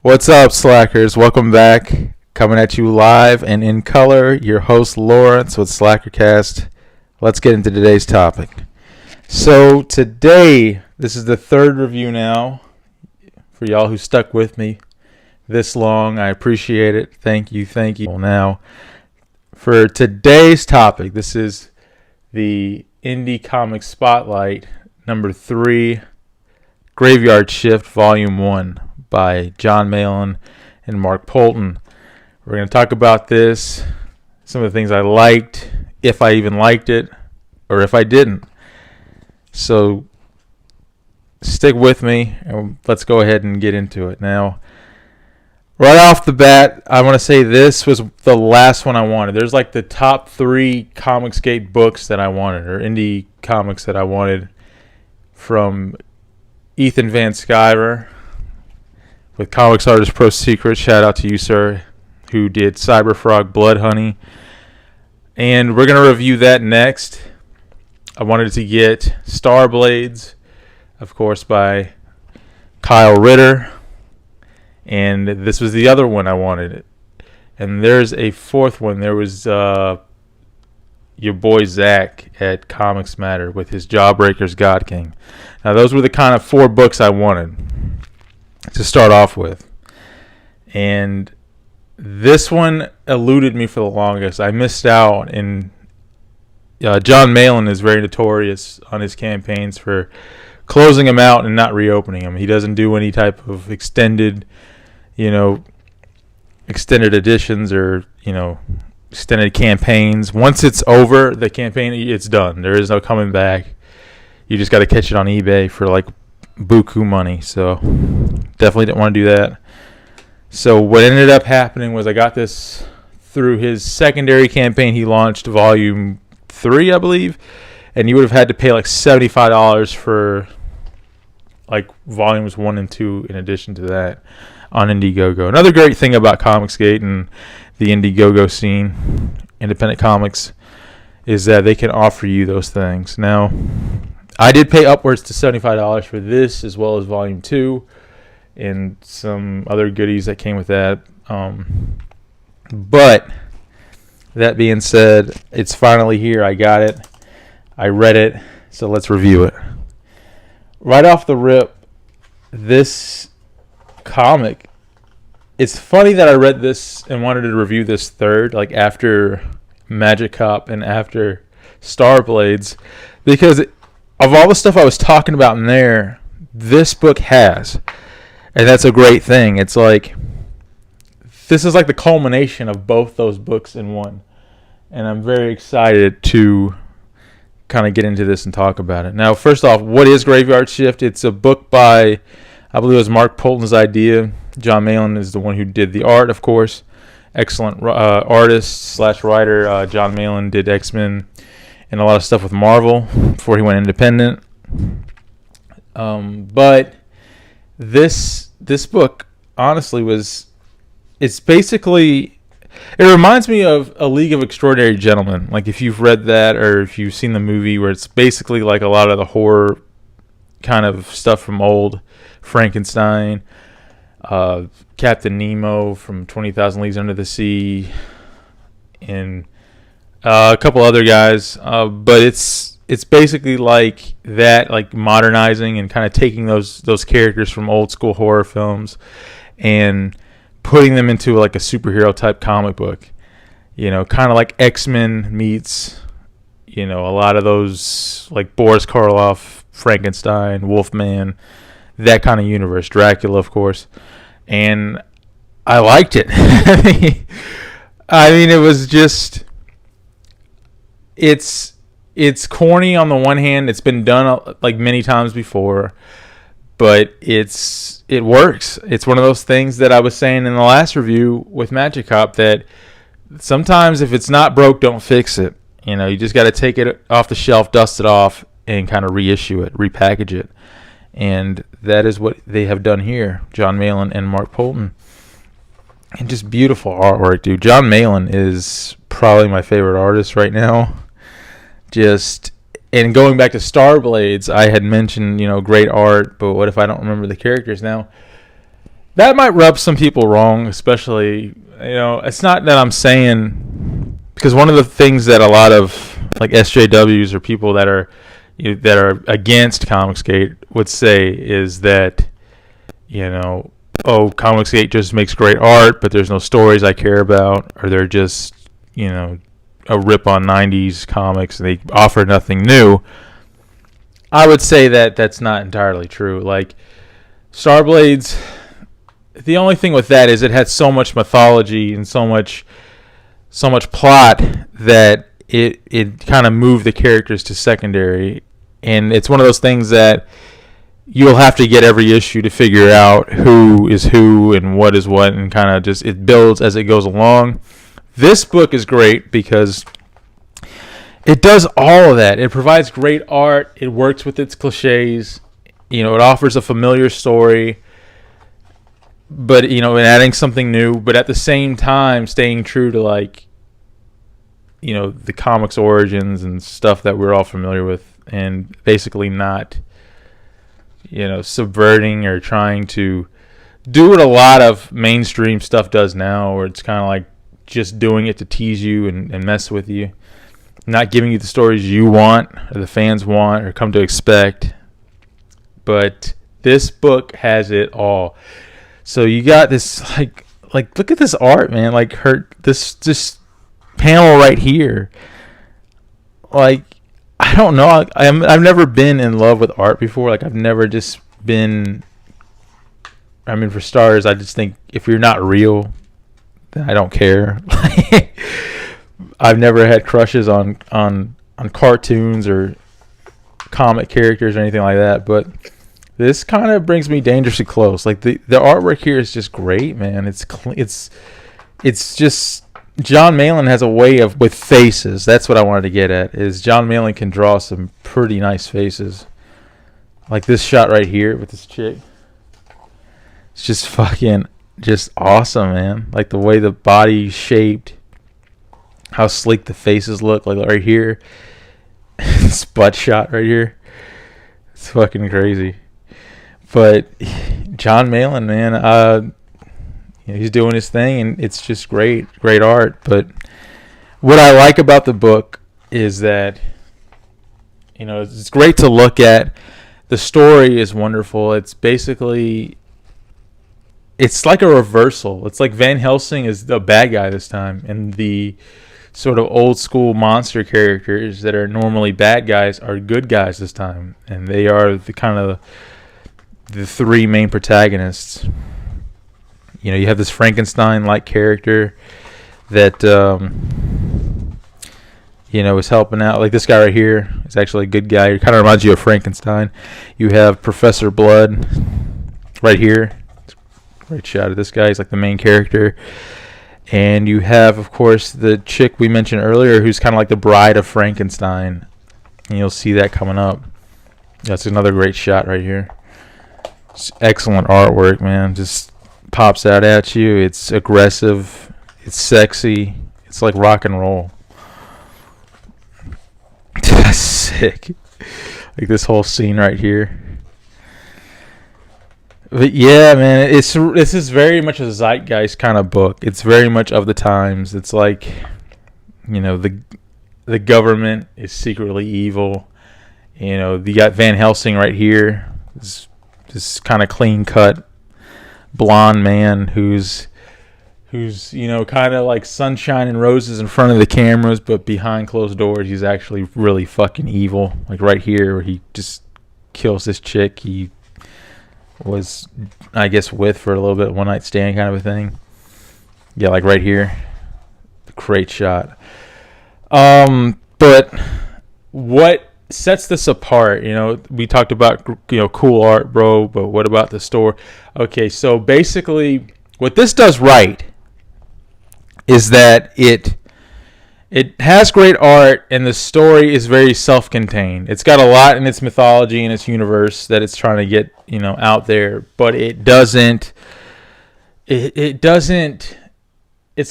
What's up, Slackers? Welcome back. Coming at you live and in color, your host Lawrence with theslackercast. Let's get into today's topic. So today, this is the third review now. For y'all who stuck with me this long, I appreciate it. Thank you. Now, for today's topic, this is the Indie Comic Spotlight number 3, Graveyard Shift Volume 1 by John Malin and Mark Poulton. We're going to talk about this, some of the things I liked, if I even liked it, or if I didn't. So stick with me, and let's go ahead and get into it. Now, right off the bat, I want to say this was the last one I wanted. There's like the top 3 Comicsgate books that I wanted, or indie comics that I wanted, from Ethan Van Sciver with Comics Artist Pro Secret. Shout out to you, sir, who did Cyberfrog Blood Honey. And we're going to review that next. I wanted to get Star Blades, of course, by Kyle Ritter. And this was the other one I wanted. And there's a fourth one. There was your boy Zach at Comics Matter with his Jawbreakers God King. Now, those were the kind of 4 books I wanted to start off with. And this one eluded me for the longest. I missed out, and John Malin is very notorious on his campaigns for closing them out and not reopening them. He doesn't do any type of extended editions or, extended campaigns. Once it's over, the campaign, it's done. There is no coming back. You just got to catch it on eBay for like buku money. So definitely didn't want to do that. So what ended up happening was I got this through his secondary campaign. He launched volume 3, I believe, and you would have had to pay like $75 for like volumes 1 and 2 in addition to that on Indiegogo. Another great thing about Comicsgate and the Indiegogo scene, independent comics, is that they can offer you those things. Now, I did pay upwards to $75 for this, as well as volume 2 and some other goodies that came with that. But that being said, it's finally here. I got it. I read it. So let's review it. Right off the rip, this comic, it's funny that I read this and wanted to review this third, like after Magic Cop and after Star Blades, because of all the stuff I was talking about in there, this book has. And that's a great thing. It's like, this is like the culmination of both those books in one. And I'm very excited to kind of get into this and talk about it. Now, first off, what is Graveyard Shift? It's a book by, I believe it was Mark Poulton's idea. John Malin is the one who did the art, of course. Excellent artist/writer. John Malin did X-Men and a lot of stuff with Marvel before he went independent. But this book, honestly, it's basically, it reminds me of A League of Extraordinary Gentlemen. Like if you've read that or if you've seen the movie, where it's basically like a lot of the horror kind of stuff from old Frankenstein, Captain Nemo from 20,000 Leagues Under the Sea, and a couple other guys. But it's basically like that, like modernizing and kind of taking those characters from old school horror films and putting them into like a superhero type comic book. Kind of like X-Men meets, a lot of those like Boris Karloff, Frankenstein, Wolfman, that kind of universe. Dracula, of course. And I liked it. I mean, it was just, it's corny on the one hand. It's been done like many times before, but it works. It's one of those things that I was saying in the last review with Magic Cop, that sometimes if it's not broke, don't fix it. You just got to take it off the shelf, dust it off, and kind of reissue it, repackage it. And that is what they have done here, John Malin and Mark Poulton. And just beautiful artwork, dude. John Malin is probably my favorite artist right now. And going back to Star Blades, I had mentioned, great art, but what if I don't remember the characters? Now, that might rub some people wrong, especially, it's not that I'm saying, because one of the things that a lot of like SJWs or people that are against Comicsgate would say is that, oh, Comicsgate just makes great art, but there's no stories I care about, or they're just, a rip on 90s comics and they offer nothing new. I would say that that's not entirely true. Like, Starblades, the only thing with that is it had so much mythology and so much plot that it kind of moved the characters to secondary. And it's one of those things that you'll have to get every issue to figure out who is who and what is what, and kind of just it builds as it goes along. This book is great because it does all of that. It provides great art. It works with its cliches. It offers a familiar story, but and adding something new, but at the same time staying true to like the comics origins and stuff that we're all familiar with, and basically not subverting or trying to do what a lot of mainstream stuff does now, where it's kind of like just doing it to tease you and mess with you, not giving you the stories you want or the fans want or come to expect. But this book has it all. So you got this like look at this art, man. Like this panel right here. Like, I don't know. I've never been in love with art before. Like, I've never just been. I mean, for starters, I just think if you're not real, then I don't care. I've never had crushes on cartoons or comic characters or anything like that, but this kind of brings me dangerously close. Like, the artwork here is just great, man. It's just John Malin has a way of with faces. That's what I wanted to get at. Is John Malin can draw some pretty nice faces. Like this shot right here with this chick. It's just fucking just awesome, man. Like the way the body's shaped, how sleek the faces look. Like right here, this butt shot right here. It's fucking crazy. But John Malin, man, he's doing his thing, and it's just great art. But what I like about the book is that, it's great to look at. The story is wonderful. It's basically, it's like a reversal. It's like Van Helsing is the bad guy this time, and the sort of old school monster characters that are normally bad guys are good guys this time, and they are the kind of the three main protagonists. You have this Frankenstein-like character that, is helping out. Like this guy right here is actually a good guy. It kind of reminds you of Frankenstein. You have Professor Blood right here. Great shot of this guy. He's like the main character. And you have, of course, the chick we mentioned earlier who's kind of like the bride of Frankenstein. And you'll see that coming up. That's another great shot right here. It's excellent artwork, man. Just pops out at you. It's aggressive. It's sexy. It's like rock and roll. That's sick. Like this whole scene right here. But yeah, man, this is very much a zeitgeist kind of book. It's very much of the times. It's like, the government is secretly evil. You got Van Helsing right here. This kind of clean cut blonde man who's kind of like sunshine and roses in front of the cameras, but behind closed doors he's actually really fucking evil. Like right here where he just kills this chick he was, I guess, with for a little bit, one night stand kind of a thing. Yeah, like right here. Great shot. But what sets this apart, we talked about, cool art, bro, but what about the store? Okay, so basically what this does right is that it has great art, and the story is very self-contained. It's got a lot in its mythology and its universe that it's trying to get, out there, but it doesn't, it's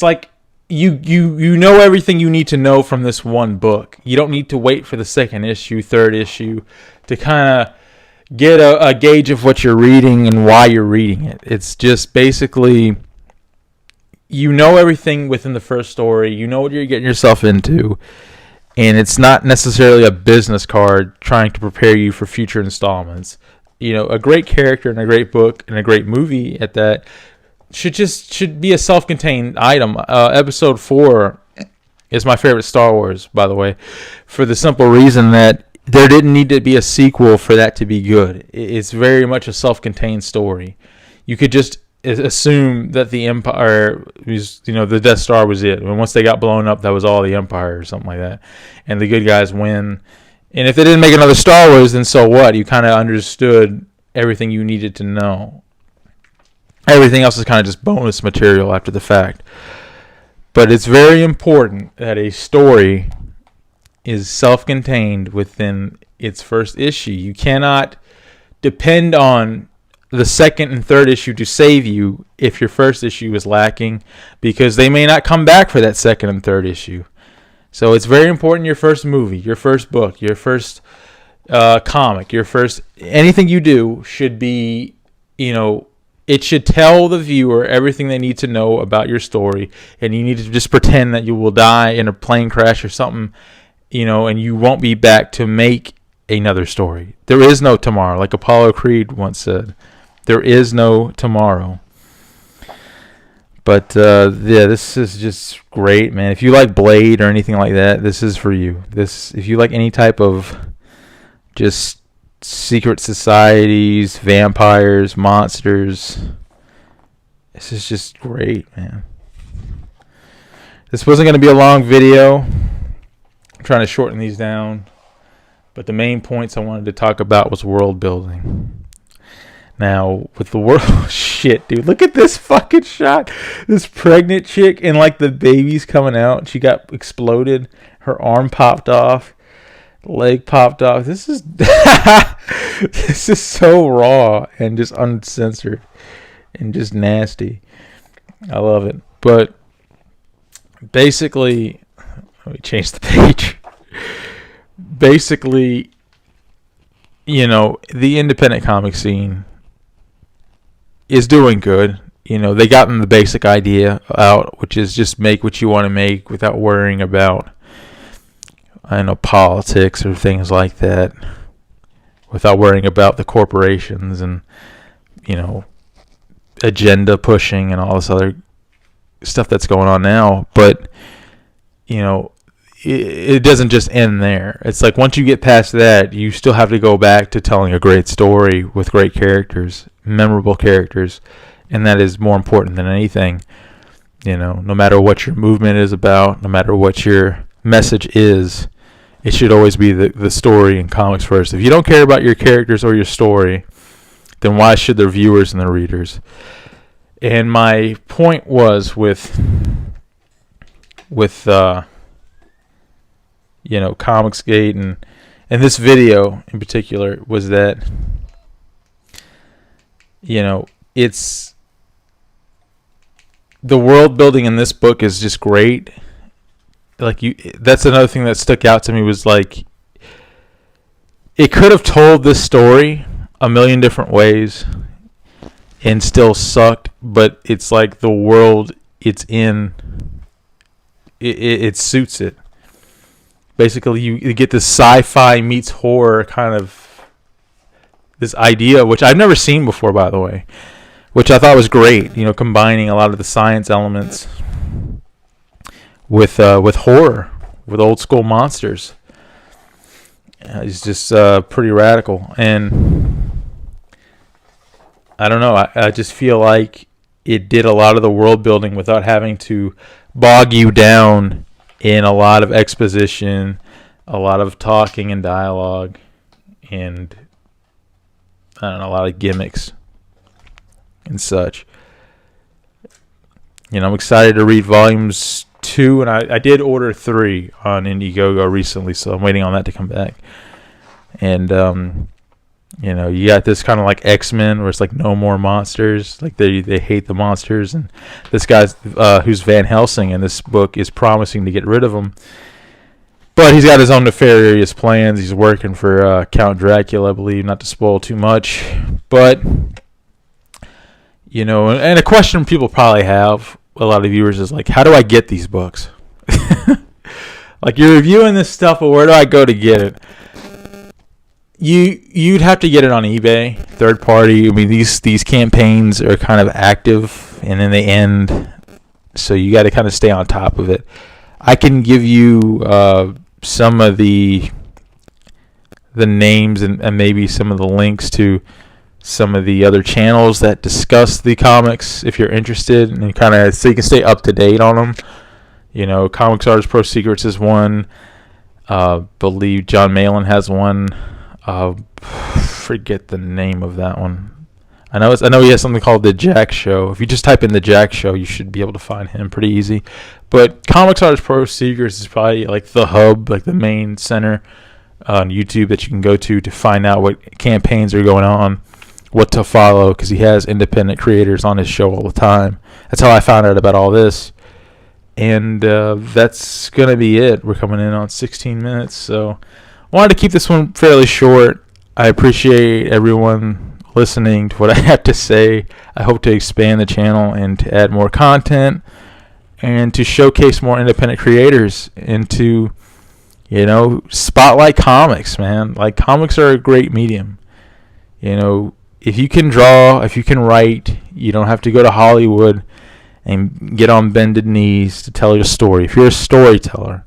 like you know everything you need to know from this one book. You don't need to wait for the second issue, third issue to kind of get a gauge of what you're reading and why you're reading it. It's just basically, you know everything within the first story. You know what you're getting yourself into. And it's not necessarily a business card trying to prepare you for future installments. A great character and a great book and a great movie at that should be a self-contained item. Episode 4 is my favorite Star Wars, by the way, for the simple reason that there didn't need to be a sequel for that to be good. It's very much a self-contained story. You could just assume that the Empire was, the Death Star was it. And once they got blown up, that was all the Empire or something like that. And the good guys win. And if they didn't make another Star Wars, then so what? You kind of understood everything you needed to know. Everything else is kind of just bonus material after the fact. But it's very important that a story is self-contained within its first issue. You cannot depend on the second and third issue to save you if your first issue is lacking, because they may not come back for that second and third issue. So it's very important your first movie, your first book, your first comic, your first anything you do should be, it should tell the viewer everything they need to know about your story, and you need to just pretend that you will die in a plane crash or something, and you won't be back to make another story. There is no tomorrow, like Apollo Creed once said. There is no tomorrow. But this is just great, man. If you like Blade or anything like that, this is for you. If you like any type of just secret societies, vampires, monsters, this is just great, man. This wasn't going to be a long video. I'm trying to shorten these down. But the main points I wanted to talk about was world building. Now, with the world... shit, dude. Look at this fucking shot. This pregnant chick and, the baby's coming out. She got exploded. Her arm popped off. Leg popped off. This is... this is so raw and just uncensored. And just nasty. I love it. But, basically... Let me change the page. Basically, the independent comic scene is doing good. They gotten the basic idea out, which is just make what you want to make without worrying about, politics or things like that, without worrying about the corporations and, agenda pushing and all this other stuff that's going on now. But, it doesn't just end there. It's like once you get past that, you still have to go back to telling a great story with great characters, memorable characters, and that is more important than anything. No matter what your movement is about, no matter what your message is, it should always be the story in comics first. If you don't care about your characters or your story, then why should their viewers and their readers? And my point was with Comicsgate and this video in particular was that, it's the world building in this book is just great. That's another thing that stuck out to me was it could have told this story a million different ways and still sucked, but it's like the world it's in, it suits it. Basically, you get this sci-fi meets horror kind of this idea, which I've never seen before, by the way, which I thought was great. Combining a lot of the science elements with horror, with old school monsters. It's just pretty radical, and I don't know. I just feel like it did a lot of the world building without having to bog you down in a lot of exposition, a lot of talking and dialogue, and I don't know, a lot of gimmicks and such. I'm excited to read volumes 2, and I did order 3 on Indiegogo recently, so I'm waiting on that to come back. And you got this kind of like X-Men, where it's like no more monsters. They hate the monsters, and this guy's who's Van Helsing in this book is promising to get rid of them. But he's got his own nefarious plans. He's working for Count Dracula, I believe, not to spoil too much. But, and a question people probably have, a lot of viewers, is like, how do I get these books? Like, you're reviewing this stuff, but where do I go to get it? You'd have to get it on eBay, third party. I mean, these campaigns are kind of active, and then they end, so you got to kind of stay on top of it. I can give you some of the names and maybe some of the links to some of the other channels that discuss the comics if you're interested, and kind of so you can stay up to date on them. Comics Artist Pro Secrets is one. Believe John Malin has one. Forget the name of that one. I know he has something called The Jack Show. If you just type in The Jack Show, you should be able to find him pretty easy. But Comics Artist Pro Secrets is probably like the hub, like the main center on YouTube that you can go to find out what campaigns are going on, what to follow, because he has independent creators on his show all the time. That's how I found out about all this. And that's going to be it. We're coming in on 16 minutes, so I wanted to keep this one fairly short. I appreciate everyone listening to what I have to say. I hope to expand the channel and to add more content and to showcase more independent creators and to, spotlight comics, man. Like, comics are a great medium. If you can draw, if you can write, you don't have to go to Hollywood and get on bended knees to tell your story. If you're a storyteller,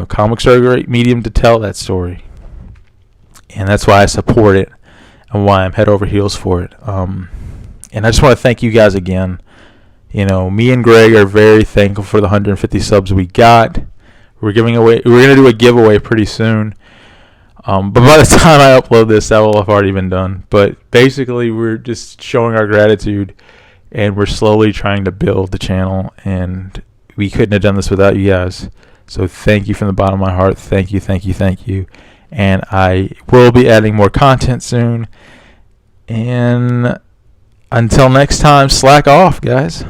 comics are a great medium to tell that story. And that's why I support it and why I'm head over heels for it. And I just want to thank you guys again. Me and Greg are very thankful for the 150 subs we got. We're going to do a giveaway pretty soon. But by the time I upload this, that will have already been done. But basically, we're just showing our gratitude, and we're slowly trying to build the channel, and we couldn't have done this without you guys. So thank you from the bottom of my heart. Thank you, thank you, thank you. And I will be adding more content soon. And until next time, slack off, guys.